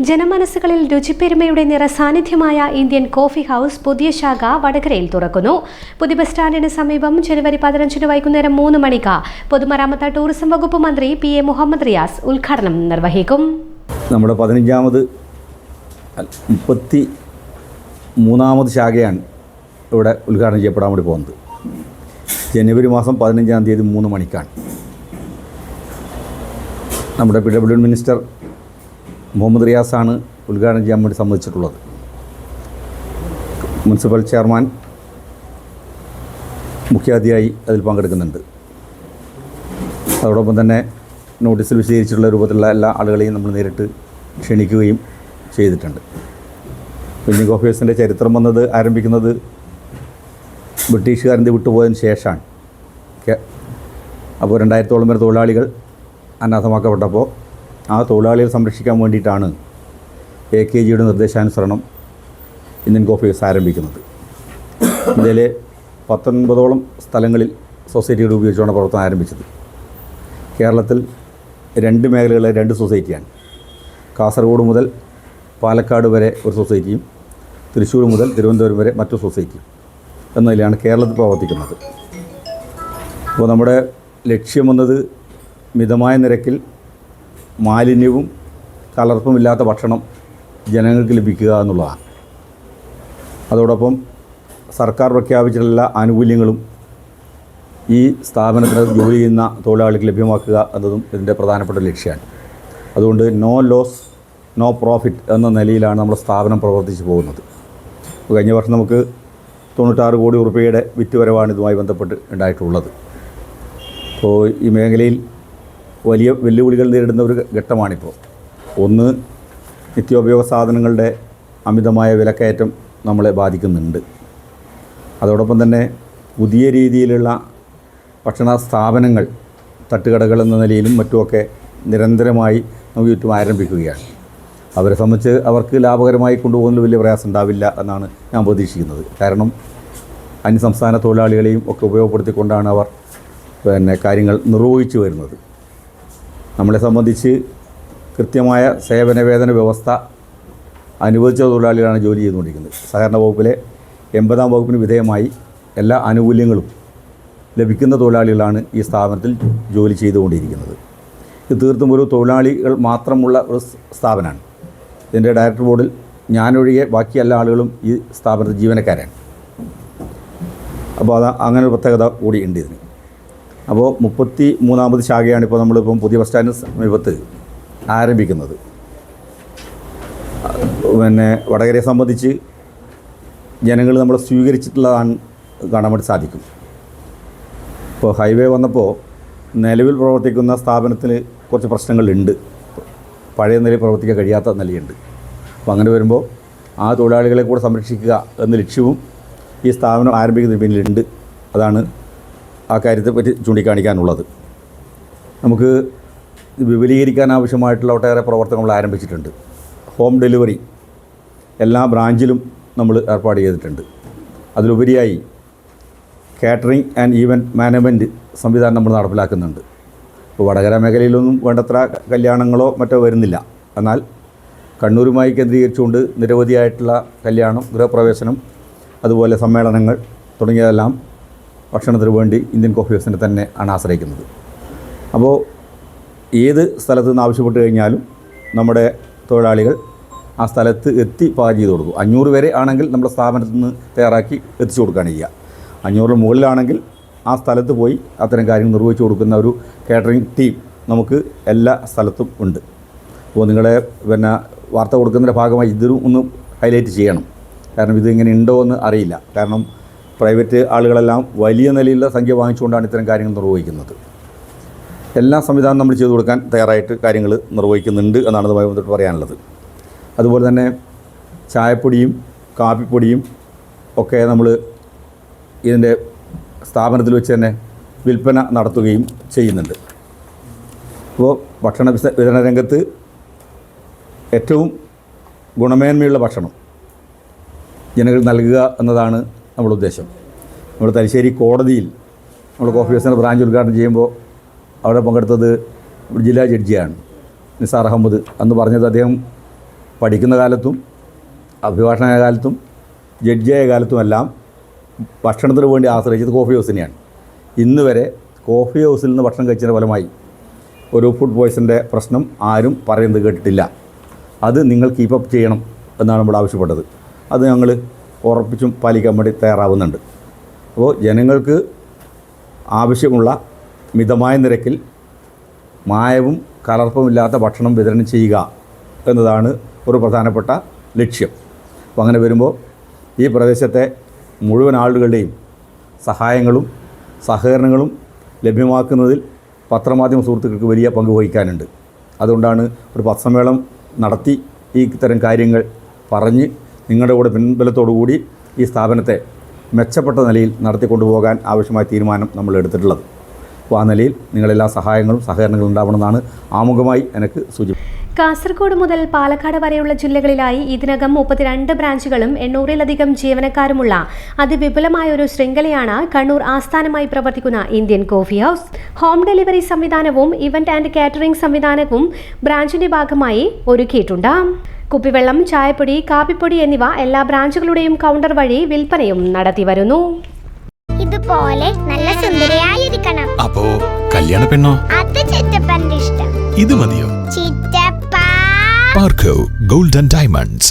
ജനമനസ്സുകളിൽ രുചിപ്പെരുമയുടെ നിറസാന്നിധ്യമായ Indian coffee house പുതിയ ശാഖ വടകരയിൽ തുറക്കുന്നു. പുതിയ ബസ് സ്റ്റാൻഡിന് സമീപം ജനുവരി 15 വൈകുന്നേരം 3 മണിക്ക് പൊതുമരാമത്ത് ടൂറിസം വകുപ്പ് മന്ത്രി PA മുഹമ്മദ് റിയാസ് ഉദ്ഘാടനം നിർവഹിക്കും. നമ്മുടെ 33ാമത് ശാഖയാണ് ഇവിടെ ഉദ്ഘാടനം ചെയ്യപ്പെടാൻ വേണ്ടി പോകുന്നത്. ജനുവരി മാസം 15-ാം തീയതി 3 മണിക്കാണ്. നമ്മുടെ PWD മിനിസ്റ്റർ മുഹമ്മദ് റിയാസാണ് ഉദ്ഘാടനം ചെയ്യാൻ വേണ്ടി സമ്മതിച്ചിട്ടുള്ളത്. മുനിസിപ്പൽ ചെയർമാൻ മുഖ്യാതിഥിയായി അതിൽ പങ്കെടുക്കുന്നുണ്ട്. അതോടൊപ്പം തന്നെ നോട്ടീസിൽ വിശദീകരിച്ചിട്ടുള്ള രൂപത്തിലുള്ള എല്ലാ ആളുകളെയും നമ്മൾ നേരിട്ട് ക്ഷണിക്കുകയും ചെയ്തിട്ടുണ്ട്. ഇന്ത്യൻ കോഫി ഹൗസിൻ്റെ ചരിത്രം ആരംഭിക്കുന്നത് ബ്രിട്ടീഷുകാരൻ്റെ വിട്ടുപോയതിന് ശേഷമാണ്. അപ്പോൾ 2000-ഓളം വരെ തൊഴിലാളികൾ അനാഥമാക്കപ്പെട്ടപ്പോൾ ആ തൊഴിലാളികളെ സംരക്ഷിക്കാൻ വേണ്ടിയിട്ടാണ് AKGയുടെ നിർദ്ദേശാനുസരണം ഇന്ത്യൻ കോഫി ഹൗസ് ആരംഭിക്കുന്നത്. ഇന്ത്യയിലെ 19ഓളം സ്ഥലങ്ങളിൽ സൊസൈറ്റികൾ ഉപയോഗിച്ചുകൊണ്ട് പ്രവർത്തനം ആരംഭിച്ചത്. കേരളത്തിൽ 2 മേഖലകളിലെ 2 സൊസൈറ്റിയാണ്. കാസർഗോഡ് മുതൽ പാലക്കാട് വരെ ഒരു സൊസൈറ്റിയും തൃശ്ശൂർ മുതൽ തിരുവനന്തപുരം വരെ മറ്റു സൊസൈറ്റിയും എന്ന നിലയിലാണ് കേരളത്തിൽ പ്രവർത്തിക്കുന്നത്. അപ്പോൾ നമ്മുടെ ലക്ഷ്യം വന്നത് മിതമായ നിരക്കിൽ മാലിന്യവും കലർപ്പുമില്ലാത്ത ഭക്ഷണം ജനങ്ങൾക്ക് ലഭിക്കുക എന്നുള്ളതാണ്. അതോടൊപ്പം സർക്കാർ പ്രഖ്യാപിച്ചിട്ടുള്ള ആനുകൂല്യങ്ങളും ഈ സ്ഥാപനത്തിന് ജോലി ചെയ്യുന്ന തൊഴിലാളികൾക്ക് ലഭ്യമാക്കുക എന്നതും ഇതിൻ്റെ പ്രധാനപ്പെട്ട ലക്ഷ്യമാണ്. അതുകൊണ്ട് നോ ലോസ് നോ പ്രോഫിറ്റ് എന്ന നിലയിലാണ് നമ്മുടെ സ്ഥാപനം പ്രവർത്തിച്ചു പോകുന്നത്. കഴിഞ്ഞ വർഷം നമുക്ക് 96 കോടി രൂപയുടെ വിറ്റുവരവാണ് ഇതുമായി ബന്ധപ്പെട്ട് ഉണ്ടായിട്ടുള്ളത്. അപ്പോൾ ഈ മേഖലയിൽ വലിയ വെല്ലുവിളികൾ നേരിടുന്ന ഒരു ഘട്ടമാണിപ്പോൾ. ഒന്ന്, നിത്യോപയോഗ സാധനങ്ങളുടെ അമിതമായ വിലക്കയറ്റം നമ്മളെ ബാധിക്കുന്നുണ്ട്. അതോടൊപ്പം തന്നെ പുതിയ രീതിയിലുള്ള ഭക്ഷണ സ്ഥാപനങ്ങൾ തട്ടുകടകൾ എന്ന നിലയിലും മറ്റുമൊക്കെ നിരന്തരമായി നമുക്ക് ചുറ്റും ആരംഭിക്കുകയാണ്. അവരെ സംബന്ധിച്ച് അവർക്ക് ലാഭകരമായി കൊണ്ടുപോകുന്നതിൽ വലിയ പ്രയാസം ഉണ്ടാവില്ല എന്നാണ് ഞാൻ പ്രതീക്ഷിക്കുന്നത്. കാരണം അന്യസംസ്ഥാന തൊഴിലാളികളെയും ഒക്കെ ഉപയോഗപ്പെടുത്തിക്കൊണ്ടാണ് അവർ കാര്യങ്ങൾ നിർവഹിച്ചു വരുന്നത്. നമ്മളെ സംബന്ധിച്ച് കൃത്യമായ സേവന വേതന വ്യവസ്ഥ അനുവദിച്ച തൊഴിലാളികളാണ് ജോലി ചെയ്തുകൊണ്ടിരിക്കുന്നത്. സഹകരണ വകുപ്പിലെ 80ാം വകുപ്പിന് വിധേയമായി എല്ലാ ആനുകൂല്യങ്ങളും ലഭിക്കുന്ന തൊഴിലാളികളാണ് ഈ സ്ഥാപനത്തിൽ ജോലി ചെയ്തുകൊണ്ടിരിക്കുന്നത്. ഇത് തീർത്തും ഒരു തൊഴിലാളികൾ മാത്രമുള്ള ഒരു സ്ഥാപനമാണ്. ഇതിൻ്റെ ഡയറക്ടർ ബോർഡിൽ ഞാനൊഴികെ ബാക്കി എല്ലാ ആളുകളും ഈ സ്ഥാപനത്തിൽ ജീവനക്കാരാണ്. അപ്പോൾ അങ്ങനെ ഒരു പ്രത്യേകത കൂടി ഉണ്ട് ഇതിന്. അപ്പോൾ 33ാമത് ശാഖയാണ് ഇപ്പോൾ നമ്മളിപ്പം പുതിയ ബസ് സ്റ്റാൻഡിന് സമീപത്ത് ആരംഭിക്കുന്നത്. വടകരയെ സംബന്ധിച്ച് ജനങ്ങൾ നമ്മളെ സ്വീകരിച്ചിട്ടുള്ളതാണ് കാണാൻ വേണ്ടി സാധിക്കും. ഇപ്പോൾ ഹൈവേ വന്നപ്പോൾ നിലവിൽ പ്രവർത്തിക്കുന്ന സ്ഥാപനത്തിന് കുറച്ച് പ്രശ്നങ്ങളുണ്ട്. പഴയ നിലയിൽ പ്രവർത്തിക്കാൻ കഴിയാത്ത നിലയുണ്ട്. അപ്പോൾ അങ്ങനെ വരുമ്പോൾ ആ തൊഴിലാളികളെ കൂടെ സംരക്ഷിക്കുക എന്ന ലക്ഷ്യവും ഈ സ്ഥാപനം ആരംഭിക്കുന്നതിന് പിന്നിലുണ്ട്. അതാണ് ആ കാര്യത്തെപ്പറ്റി ചൂണ്ടിക്കാണിക്കാനുള്ളത്. നമുക്ക് വിപുലീകരിക്കാൻ ആവശ്യമായിട്ടുള്ള ഒട്ടേറെ പ്രവർത്തനങ്ങൾ ആരംഭിച്ചിട്ടുണ്ട്. ഹോം ഡെലിവറി എല്ലാ ബ്രാഞ്ചിലും നമ്മൾ ഏർപ്പാട് ചെയ്തിട്ടുണ്ട്. അതിലുപരിയായി കാറ്ററിംഗ് ആൻഡ് ഈവൻറ്റ് മാനേജ്മെൻറ്റ് സംവിധാനം നമ്മൾ നടപ്പിലാക്കുന്നുണ്ട്. ഇപ്പോൾ വടകര മേഖലയിലൊന്നും വേണ്ടത്ര കല്യാണങ്ങളോ മറ്റോ വരുന്നില്ല. എന്നാൽ കണ്ണൂരുമായി കേന്ദ്രീകരിച്ചുകൊണ്ട് നിരവധിയായിട്ടുള്ള കല്യാണം, ഗൃഹപ്രവേശനം, അതുപോലെ സമ്മേളനങ്ങൾ തുടങ്ങിയതെല്ലാം ഭക്ഷണത്തിന് വേണ്ടി ഇന്ത്യൻ കോഫി ഹൗസിനെ തന്നെ ആണ് ആശ്രയിക്കുന്നത്. അപ്പോൾ ഏത് സ്ഥലത്ത് നിന്ന് ആവശ്യപ്പെട്ട് കഴിഞ്ഞാലും നമ്മുടെ തൊഴിലാളികൾ ആ സ്ഥലത്ത് എത്തി പാകം ചെയ്ത് കൊടുക്കും. 500 വരെ ആണെങ്കിൽ നമ്മുടെ സ്ഥാപനത്തിൽ നിന്ന് തയ്യാറാക്കി എത്തിച്ചു കൊടുക്കുകയാണ് ചെയ്യുക. 500 മുകളിലാണെങ്കിൽ ആ സ്ഥലത്ത് പോയി അത്തരം കാര്യങ്ങൾ നിർവഹിച്ചു കൊടുക്കുന്ന ഒരു കാറ്ററിംഗ് ടീം നമുക്ക് എല്ലാ സ്ഥലത്തും ഉണ്ട്. അപ്പോൾ നിങ്ങളെ വാർത്ത കൊടുക്കുന്നതിൻ്റെ ഭാഗമായി ഇതൊരു ഒന്ന് ഹൈലൈറ്റ് ചെയ്യണം. കാരണം ഇതിങ്ങനെ ഉണ്ടോ എന്ന് അറിയില്ല. കാരണം പ്രൈവറ്റ് ആളുകളെല്ലാം വലിയ നിലയിലുള്ള സംഖ്യ വാങ്ങിച്ചുകൊണ്ടാണ് ഇത്തരം കാര്യങ്ങൾ നിർവഹിക്കുന്നത്. എല്ലാ സംവിധാനം നമ്മൾ ചെയ്തു കൊടുക്കാൻ തയ്യാറായിട്ട് കാര്യങ്ങൾ നിർവഹിക്കുന്നുണ്ട് എന്നാണ് ഇതുമായി ബന്ധപ്പെട്ട് പറയാനുള്ളത്. അതുപോലെ തന്നെ ചായപ്പൊടിയും കാപ്പിപ്പൊടിയും ഒക്കെ നമ്മൾ ഇതിൻ്റെ സ്ഥാപനത്തിൽ വെച്ച് തന്നെ വിൽപ്പന നടത്തുകയും ചെയ്യുന്നുണ്ട്. അപ്പോൾ ഭക്ഷണ വിതരണ രംഗത്ത് ഏറ്റവും ഗുണമേന്മയുള്ള ഭക്ഷണം ജനങ്ങൾ നൽകുക എന്നതാണ് നമ്മുടെ ഉദ്ദേശം. നമ്മുടെ തലശ്ശേരി കോടതിയിൽ നമ്മൾ കോഫി ഹൗസിൻ്റെ ബ്രാഞ്ച് ഉദ്ഘാടനം ചെയ്യുമ്പോൾ അവിടെ പങ്കെടുത്തത് ജില്ലാ ജഡ്ജിയാണ് നിസാർ അഹമ്മദ്. അന്ന് പറഞ്ഞത് അദ്ദേഹം പഠിക്കുന്ന കാലത്തും അഭിഭാഷണ കാലത്തും ജഡ്ജിയായ കാലത്തുമെല്ലാം ഭക്ഷണത്തിന് വേണ്ടി ആശ്രയിച്ചത് കോഫി ഹൗസിനെയാണ്. ഇന്ന് വരെ കോഫി ഹൗസിൽ നിന്ന് ഭക്ഷണം കഴിച്ചതിൻ്റെ ഫലമായി ഒരു ഫുഡ് പോയ്സൻ്റെ പ്രശ്നം ആരും പറയുന്നത് കേട്ടിട്ടില്ല. അത് നിങ്ങൾ കീപ്പപ്പ് ചെയ്യണം എന്നാണ് നമ്മൾ ആവശ്യപ്പെട്ടത്. അത് ഞങ്ങൾ ഉറപ്പിച്ചും പാലിക്കാൻ വേണ്ടി തയ്യാറാവുന്നുണ്ട്. അപ്പോൾ ജനങ്ങൾക്ക് ആവശ്യമുള്ള മിതമായ നിരക്കിൽ മായവും കലർപ്പുമില്ലാത്ത ഭക്ഷണം വിതരണം ചെയ്യുക എന്നതാണ് ഒരു പ്രധാനപ്പെട്ട ലക്ഷ്യം. അപ്പോൾ അങ്ങനെ വരുമ്പോൾ ഈ പ്രദേശത്തെ മുഴുവൻ ആളുകളുടെയും സഹായങ്ങളും സഹകരണങ്ങളും ലഭ്യമാക്കുന്നതിൽ പത്രമാധ്യമ സുഹൃത്തുക്കൾക്ക് വലിയ പങ്ക് വഹിക്കാനുണ്ട്. അതുകൊണ്ടാണ് ഒരു പത്രസമ്മേളനം നടത്തി ഈ ഇത്തരം കാര്യങ്ങൾ പറഞ്ഞ് നിങ്ങളുടെ കൂടെ പിൻബലത്തോടു കൂടി ഈ സ്ഥാപനത്തെ മെച്ചപ്പെട്ട നിലയിൽ നടത്തിക്കൊണ്ടുപോകാൻ ആവശ്യമായ തീരുമാനം നമ്മൾ എടുത്തിട്ടുള്ളത്. അപ്പോൾ ആ നിലയിൽ നിങ്ങളെല്ലാ സഹായങ്ങളും സഹകരണങ്ങളും ഉണ്ടാവണമെന്നാണ് ആമുഖമായി എനിക്ക് സൂചിപ്പിക്കുന്നത്. കാസർഗോഡ് മുതൽ പാലക്കാട് വരെയുള്ള ജില്ലകളിലായി ഇതിനകം 32 ബ്രാഞ്ചുകളും 800-ലധികം ജീവനക്കാരുമുള്ള അതിവിപുലമായ ഒരു ശൃംഖലയാണ് കണ്ണൂർ ആസ്ഥാനമായി പ്രവർത്തിക്കുന്ന Indian coffee house. Home delivery സംവിധാനവും ഇവന്റ് ആൻഡ് കാറ്ററിംഗ് സംവിധാനവും ബ്രാഞ്ചിന്റെ ഭാഗമായി ഒരുക്കിയിട്ടുണ്ട്. കുപ്പിവെള്ളം, ചായപ്പൊടി, കാപ്പിപ്പൊടി എന്നിവ എല്ലാ ബ്രാഞ്ചുകളുടെയും കൗണ്ടർ വഴി വിൽപ്പനയും നടത്തി വരുന്നു. ഇതുപോലെ നല്ല സുന്ദരിയായിരിക്കണം. അപ്പോ കല്യാണ പെണ്ണോ? അത് ചിറ്റപ്പന്റെ ഇഷ്ടം. ഇത് മതിയോ? ചിറ്റപ്പ. പാർക്കോ ഗോൾഡ് ആൻഡ് ഡയമണ്ട്സ്,